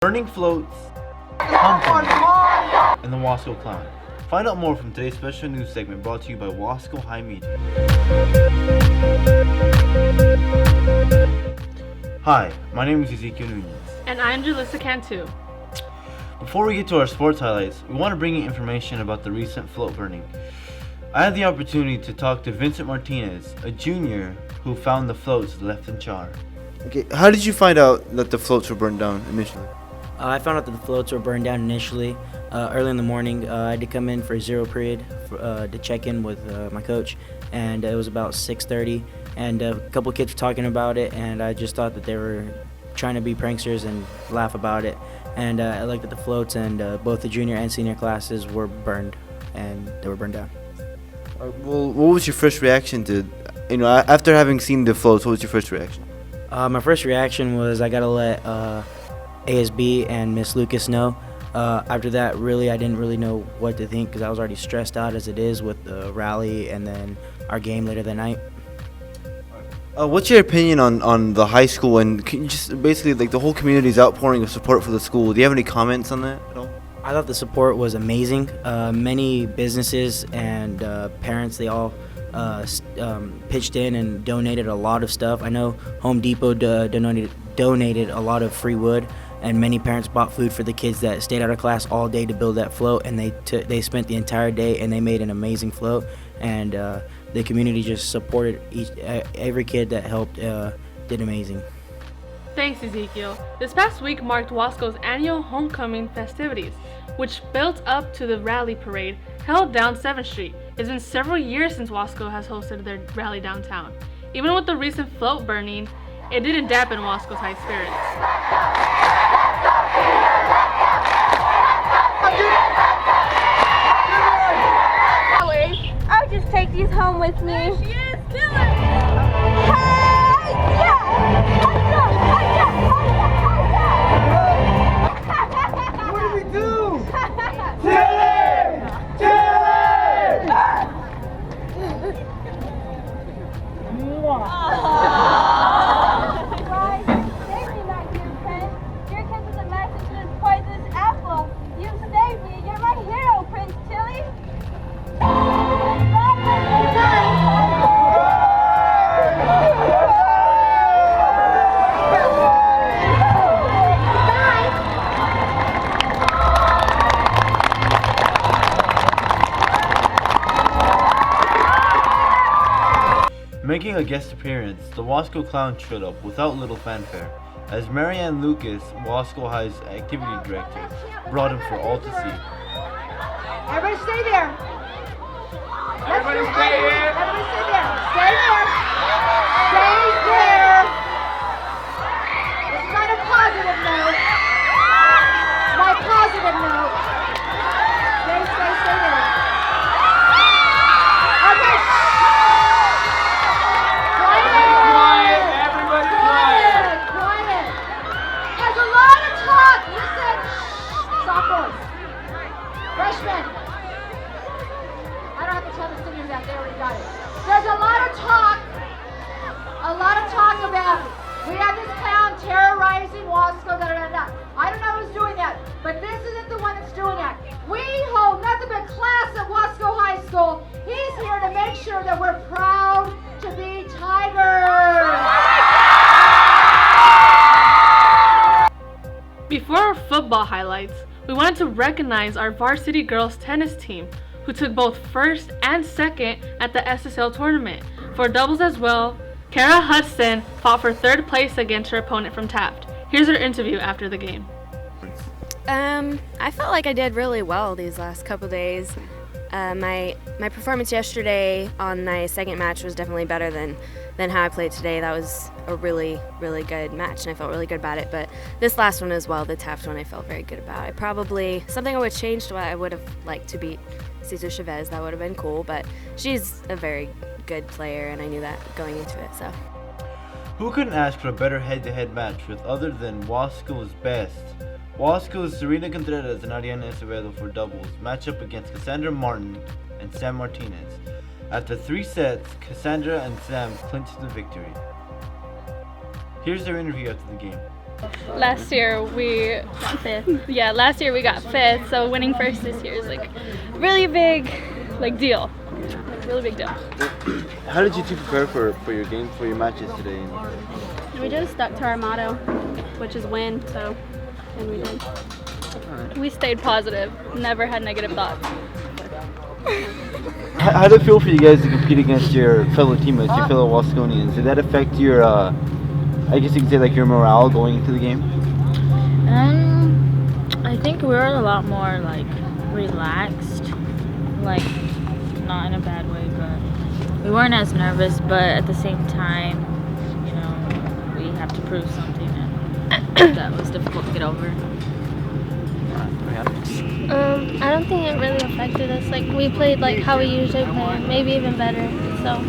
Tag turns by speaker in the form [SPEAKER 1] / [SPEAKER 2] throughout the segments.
[SPEAKER 1] Burning floats, homecoming, and the Wasco Clown. Find out more from today's special news segment brought to you by Wasco High Media. Hi, my name is Ezekiel Nunez.
[SPEAKER 2] And I'm JULISSA CANTU.
[SPEAKER 1] Before we get to our sports highlights, we want to bring you information about the recent float burning. I had the opportunity to talk to Vincent Martinez, a junior who found the floats left in char.
[SPEAKER 3] Okay, how did you find out that the floats were burned down initially?
[SPEAKER 4] I found out that the floats were burned down initially early in the morning. I had to come in for zero period to check in with my coach, and it was about 6:30, and a couple kids were talking about it, and I just thought that they were trying to be pranksters and laugh about it. And I looked at the floats, and both the junior and senior classes were burned, and they were burned down.
[SPEAKER 3] Well, what was your first reaction to, after having seen the floats, what was your first reaction?
[SPEAKER 4] My first reaction was I gotta let ASB and Miss Lucas know. After that, really, I didn't really know what to think because I was already stressed out as it is with the rally and then our game later that night.
[SPEAKER 3] What's your opinion on the high school and can you just basically the whole community's outpouring of support for the school? Do you have any comments on that at all?
[SPEAKER 4] I thought the support was amazing. Many businesses and parents, they all pitched in and donated a lot of stuff. I know Home Depot donated a lot of free wood, and many parents bought food for the kids that stayed out of class all day to build that float, and they spent the entire day and they made an amazing float, and the community just supported every kid that helped did amazing.
[SPEAKER 2] Thanks, Ezekiel. This past week marked Wasco's annual homecoming festivities, which built up to the rally parade held down 7th Street. It's been several years since Wasco has hosted their rally downtown. Even with the recent float burning, it didn't dampen Wasco's high spirits.
[SPEAKER 5] I'll just take these home with me.
[SPEAKER 2] There she is, kill it!
[SPEAKER 5] Hey, yeah!
[SPEAKER 6] What do we do? Chili! Chili!
[SPEAKER 5] Right, save me, my dear friend. Here comes the message to this poisonous apple. You saved me. You're my hero, Prince Chili.
[SPEAKER 1] Making a guest appearance, the Wasco Clown showed up without little fanfare, as Marianne Lucas, Wasco High's activity director, brought him for all to see.
[SPEAKER 6] Everybody stay there. Everybody stay there. Everybody stay there. Stay there. Stay there. It's not a positive note. My positive note. Stay there. Okay. Quiet. Everybody quiet. There's a lot of talk. You said sophomores. Freshmen. I don't have to tell the seniors that, they already got it. There's a lot of talk about, we have this clown terrorizing Wasco, I don't know who's doing that, but this isn't the one that's doing that. We hold nothing but class at Wasco High School. He's here to make sure that we're proud to be Tigers.
[SPEAKER 2] Before our football highlights, we wanted to recognize our varsity girls tennis team, who took both first and second at the SSL tournament. For doubles as well, CARA HUDSON fought for 3rd place against her opponent from Taft. Here's her interview after the game.
[SPEAKER 7] I felt like I did really well these last couple days. My performance yesterday on my second match was definitely better than how I played today. That was a really, really good match, and I felt really good about it. But this last one as well, the Taft one, I felt very good about. Something I would change to what I would have liked to beat Cesar Chavez. That would have been cool, but she's a very good player, and I knew that going into it. So.
[SPEAKER 1] Who couldn't ask for a better head-to-head match with other than Wasco's best? Wasco's Serena Contreras and Ariana Acevedo for doubles match up against Cassandra Martin and Sam Martinez. After 3 sets, Cassandra and Sam clinched the victory. Here's their interview after the game.
[SPEAKER 8] Last year we got fifth. Yeah, last year we got fifth, so winning first this year is like really big, like deal. Like, really big deal.
[SPEAKER 3] How did you two prepare for your game, for your matches today?
[SPEAKER 8] We just stuck to our motto, which is win, so, and we did. We stayed positive, never had negative thoughts.
[SPEAKER 3] How did it feel for you guys to compete against your fellow teammates, your fellow Wasconians? Did that affect your, I guess you could say, like your morale going into the game?
[SPEAKER 9] I think we were a lot more like relaxed, like not in a bad way, but we weren't as nervous. But at the same time, you know, we have to prove something, and that was difficult to get over.
[SPEAKER 8] I don't think it really affected us. Like we played like how we usually play, maybe even better. So.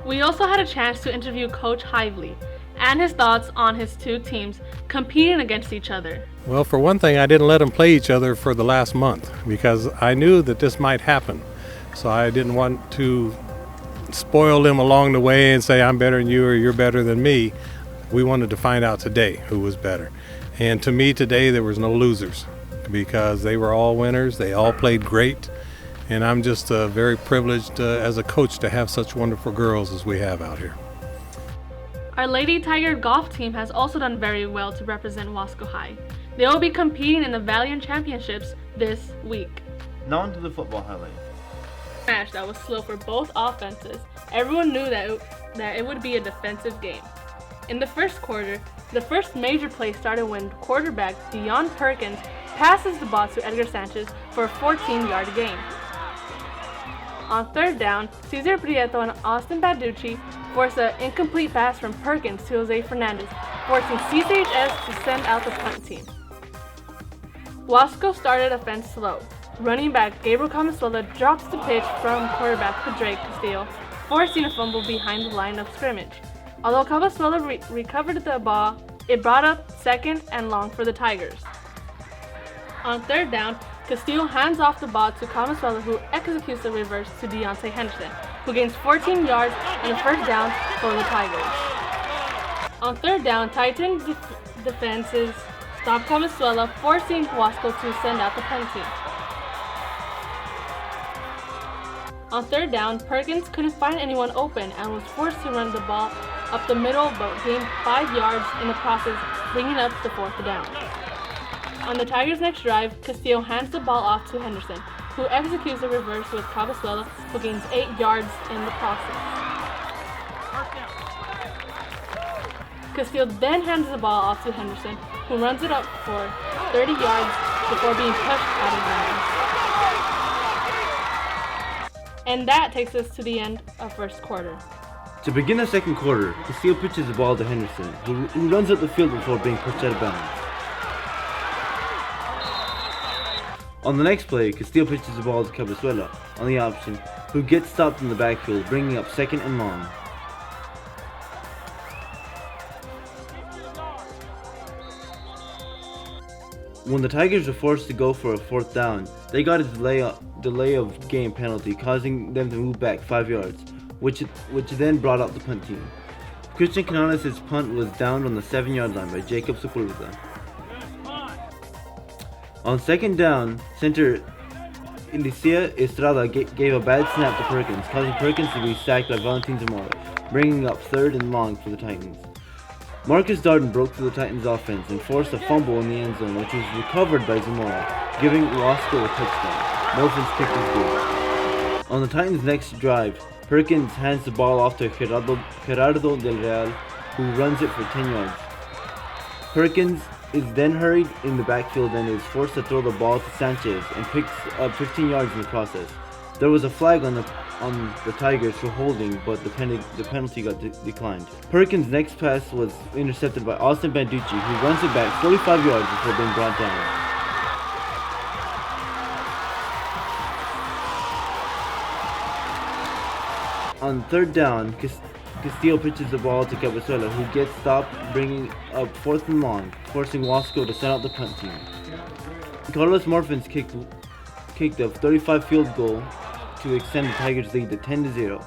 [SPEAKER 2] We also had a chance to interview Coach Hively and his thoughts on his two teams competing against each other.
[SPEAKER 10] Well, for one thing, I didn't let them play each other for the last month because I knew that this might happen. So I didn't want to spoil them along the way and say I'm better than you or you're better than me. We wanted to find out today who was better. And to me today there was no losers because they were all winners. They all played great. And I'm just very privileged as a coach to have such wonderful girls as we have out here.
[SPEAKER 2] Our Lady Tiger golf team has also done very well to represent Wasco High. They will be competing in the Valiant Championships this week.
[SPEAKER 1] Now on to the football highlights.
[SPEAKER 2] Match that was slow for both offenses. Everyone knew that it would be a defensive game. In the first quarter, the first major play started when quarterback Dion Perkins passes the ball to Edgar Sanchez for a 14-yard gain. On third down, Cesar Prieto and Austin Baducci forced an incomplete pass from Perkins to Jose Fernandez, forcing CCHS to send out the punt team. Wasco started offense slow. Running back Gabriel Cabezuela drops the pitch from quarterback PADRAIC Castillo, forcing a fumble behind the line of scrimmage. Although Cabezuela recovered the ball, it brought up second and long for the Tigers. On third down, Castillo hands off the ball to Cabezuela, who executes the reverse to Deontay Henderson, who gains 14 yards and a first down for the Tigers. On third down, Titan defenses stop Cabezuela, forcing Wasco to send out the punt team. On third down, Perkins couldn't find anyone open and was forced to run the ball up the middle but gained 5 yards in the process, bringing up the fourth down. On the Tigers' next drive, Castillo hands the ball off to Henderson, who executes a reverse with Cabezuela, who gains 8 yards in the process. Castillo then hands the ball off to Henderson, who runs it up for 30 yards before being pushed out of bounds. And that takes us to the end of first quarter.
[SPEAKER 3] To begin the second quarter, Castillo pitches the ball to Henderson, who runs up the field before being pushed out of bounds. On the next play, Castillo pitches the ball to Cabezuela on the option, who gets stopped in the backfield, bringing up second and long. When the Tigers were forced to go for a fourth down, they got a delay of game penalty, causing them to move back 5 yards, which then brought out the punt team. Christian Canales' punt was downed on the 7-yard line by Jacob Sepulveda. On second down, center Ilicia Estrada gave a bad snap to Perkins, causing Perkins to be sacked by Valentin Zamora, bringing up third and long for the Titans. Marcus Darden broke through the Titans' offense and forced a fumble in the end zone, which was recovered by Zamora, giving Wasco a touchdown. Morphins kicked his goal. On the Titans' next drive, Perkins hands the ball off to Gerardo Del Real, who runs it for 10 yards. Perkins is then hurried in the backfield and is forced to throw the ball to Sanchez and picks up 15 yards in the process. There was a flag on the Tigers for holding, but the penalty got declined. Perkins' next pass was intercepted by Austin Banducci, who runs it back 45 yards before being brought down. On third down, Castillo pitches the ball to Cabezuela, who gets stopped, bringing up fourth and long, forcing Wasco to send out the punt team. Carlos Morphins kicked a 35 field goal to extend the Tigers' lead to 10-0.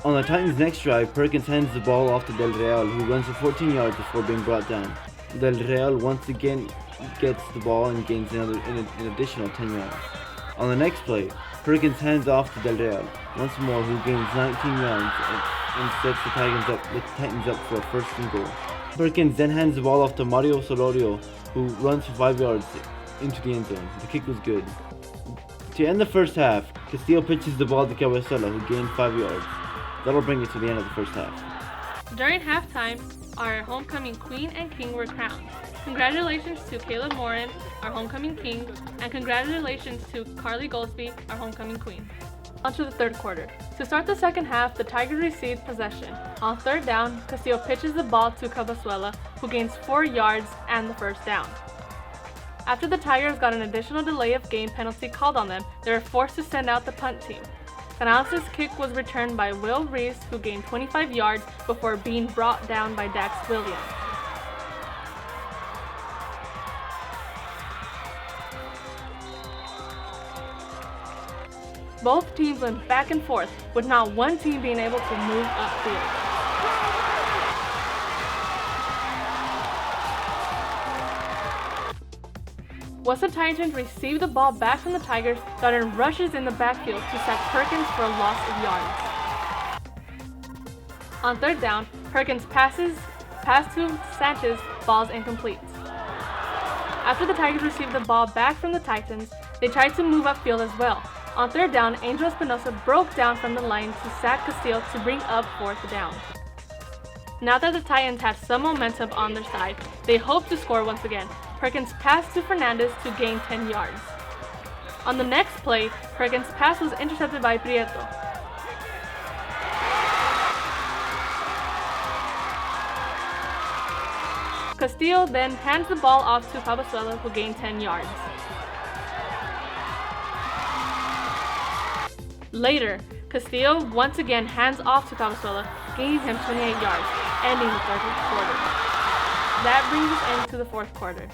[SPEAKER 3] On the Titans' next drive, Perkins hands the ball off to Del Real, who runs for 14 yards before being brought down. Del Real once again gets the ball and gains an additional 10 yards. On the next play, Perkins hands off to Del Real once more, who gains 19 yards and sets the Titans up for a first and goal. Perkins then hands the ball off to Mario Solorio, who runs for 5 yards into the end zone. The kick was good. To end the first half, Castillo pitches the ball to CABEZUELA, who gained 5 yards. That'll bring it to the end of the first half.
[SPEAKER 2] During halftime, our homecoming queen and king were crowned. Congratulations to Caleb Morin, our homecoming king, and congratulations to Carly Goldsby, our homecoming queen. On to the third quarter. To start the second half, the Tigers received possession. On third down, Castillo pitches the ball to CABEZUELA, who gains 4 yards and the first down. After the Tigers got an additional delay of game penalty called on them, they were forced to send out the punt team. Canales' kick was returned by Will Reese, who gained 25 yards before being brought down by Dax Williams. Both teams went back and forth, with not one team being able to move upfield. Once the Titans receive the ball back from the Tigers, Darden rushes in the backfield to sack Perkins for a loss of yards. On third down, Perkins pass to Sanchez, falls incomplete. After the Tigers received the ball back from the Titans, they tried to move upfield as well. On third down, Angel Espinosa broke down from the line to sack Castillo to bring up fourth down. Now that the Titans had some momentum on their side, they hoped to score once again. Perkins passed to Fernandez to gain 10 yards. On the next play, Perkins' pass was intercepted by Prieto. Castillo then hands the ball off to CABEZUELA, who gained 10 yards. Later, Castillo once again hands off to CABEZUELA, gaining him 28 yards, ending the third quarter. That brings us into the fourth quarter.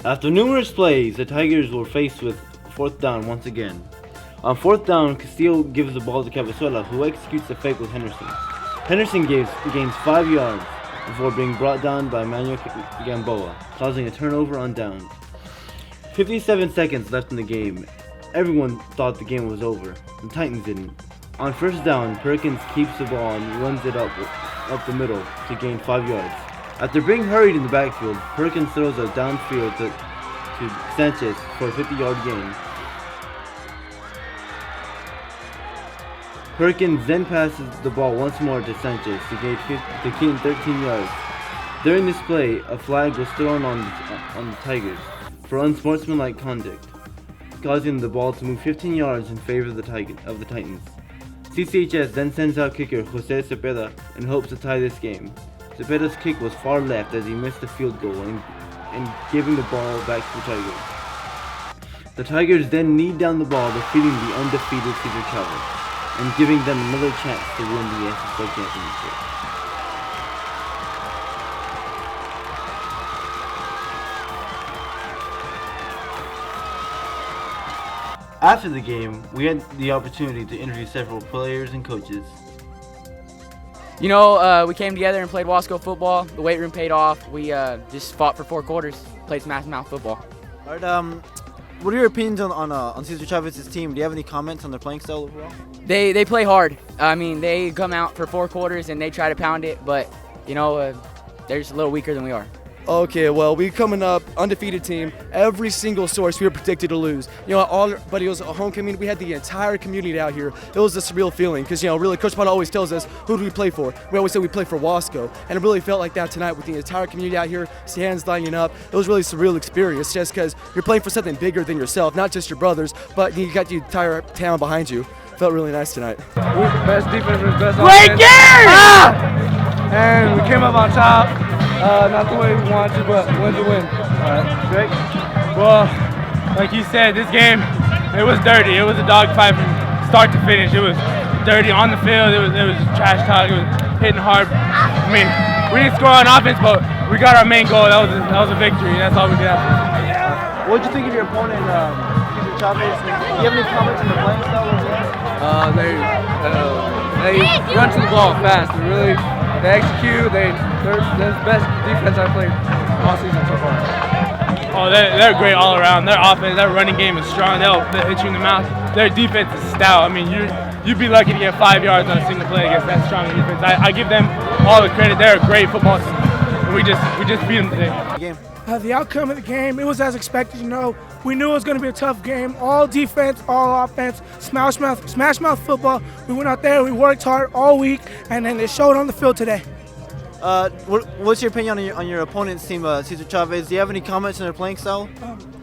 [SPEAKER 3] After numerous plays, the Tigers were faced with fourth down once again. On fourth down, Castillo gives the ball to CABEZUELA, who executes the fake with Henderson. Henderson gains 5 yards before being brought down by Manuel Gamboa, causing a turnover on downs. 57 seconds left in the game. Everyone thought the game was over. The Titans didn't. On first down, Perkins keeps the ball and runs it up the middle to gain 5 yards. After being hurried in the backfield, Perkins throws a downfield to Sanchez for a 50-yard gain. Perkins then passes the ball once more to Sanchez to gain 13 yards. During this play, a flag was thrown on the Tigers for unsportsmanlike conduct, causing the ball to move 15 yards in favor of the Titans. CCHS then sends out kicker Jose Cepeda in hopes to tie this game. Cepeda's kick was far left as he missed the field goal and giving the ball back to the Tigers. The Tigers then kneed down the ball, defeating the undefeated Cedar Travel and giving them another chance to win the SSL championship.
[SPEAKER 1] After the game, we had the opportunity to interview several players and coaches.
[SPEAKER 11] You know, we came together and played Wasco football. The weight room paid off. We just fought for 4 quarters, played Smash Mouth football.
[SPEAKER 12] All right, what are your opinions on Cesar Chavez's team? Do you have any comments on their playing style overall?
[SPEAKER 11] They play hard. I mean, they come out for 4 quarters and they try to pound it, but, you know, they're just a little weaker than we are.
[SPEAKER 13] Okay, well, we coming up, undefeated team. Every single source we were predicted to lose. You know, but it was a homecoming. We had the entire community out here. It was a surreal feeling because, you know, really, Coach Potter always tells us, who do we play for? We always say we play for Wasco. And it really felt like that tonight with the entire community out here, hands lining up. It was really a surreal experience just because you're playing for something bigger than yourself, not just your brothers, but you got the entire town behind you. Felt really nice tonight.
[SPEAKER 14] Best defense, best
[SPEAKER 11] Great
[SPEAKER 14] offense.
[SPEAKER 11] game!
[SPEAKER 14] And we came up on top. Not the way we wanted to, but win's a win. Drake? Well, like you said, this game, it was dirty. It was a dogfight from start to finish. It was dirty on the field. It was trash talk. It was hitting hard. I mean, we didn't score on offense, but we got our main goal. That was a victory. That's all we could have.
[SPEAKER 12] What did you think of your opponent, Cesar Chavez? Do you have any comments on the playing style overall?
[SPEAKER 14] They're They run to the ball fast. They execute. They're the best defense I've played all season so far.
[SPEAKER 15] Oh, they're great all around. Their offense, their running game is strong. They'll hit you in the mouth. Their defense is stout. I mean, you'd be lucky to get 5 yards on a single play against that strong defense. I give them all the credit. They're a great football team. And we just beat them today.
[SPEAKER 16] The outcome of the game, it was as expected. We knew it was going to be a tough game. All defense, all offense, smash mouth football. We went out there, we worked hard all week, and then it showed on the field today.
[SPEAKER 12] What's your opinion on your opponent's team, Cesar Chavez? Do you have any comments on their playing style?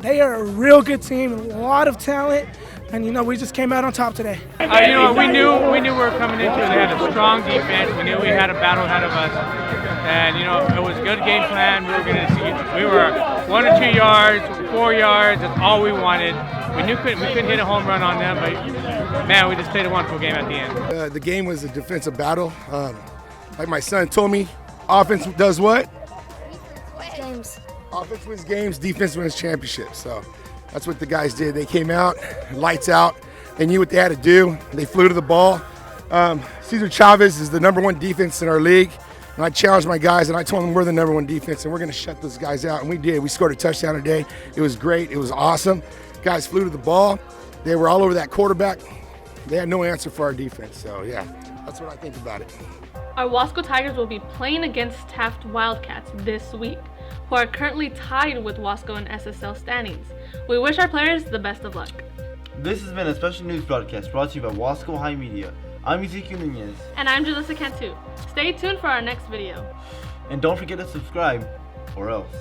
[SPEAKER 16] They are a real good team, a lot of talent, and we just came out on top today.
[SPEAKER 15] We knew we were coming into it. They had a strong defense. We knew we had a battle ahead of us. And it was a good game plan. We were 1 or 2 yards, 4 yards. That's all we wanted. We couldn't hit a home run on them, but man, we just played a wonderful game at the end.
[SPEAKER 17] The game was a defensive battle. Like my son told me, offense does what?
[SPEAKER 7] Games.
[SPEAKER 17] Offense wins games, defense wins championships. So that's what the guys did. They came out, lights out. They knew what they had to do. They flew to the ball. Cesar Chavez is the #1 defense in our league. And I challenged my guys and I told them we're the #1 defense and we're going to shut those guys out. And we did. We scored a touchdown today. It was great. It was awesome. Guys flew to the ball. They were all over that quarterback. They had no answer for our defense. So, yeah, that's what I think about it.
[SPEAKER 2] Our Wasco Tigers will be playing against Taft Wildcats this week, who are currently tied with Wasco in SSL standings. We wish our players the best of luck.
[SPEAKER 1] This has been a special news broadcast brought to you by Wasco High Media. I'm Ezekiel Nunez.
[SPEAKER 2] And I'm JULISSA CANTU. Stay tuned for our next video.
[SPEAKER 1] And don't forget to subscribe, or else.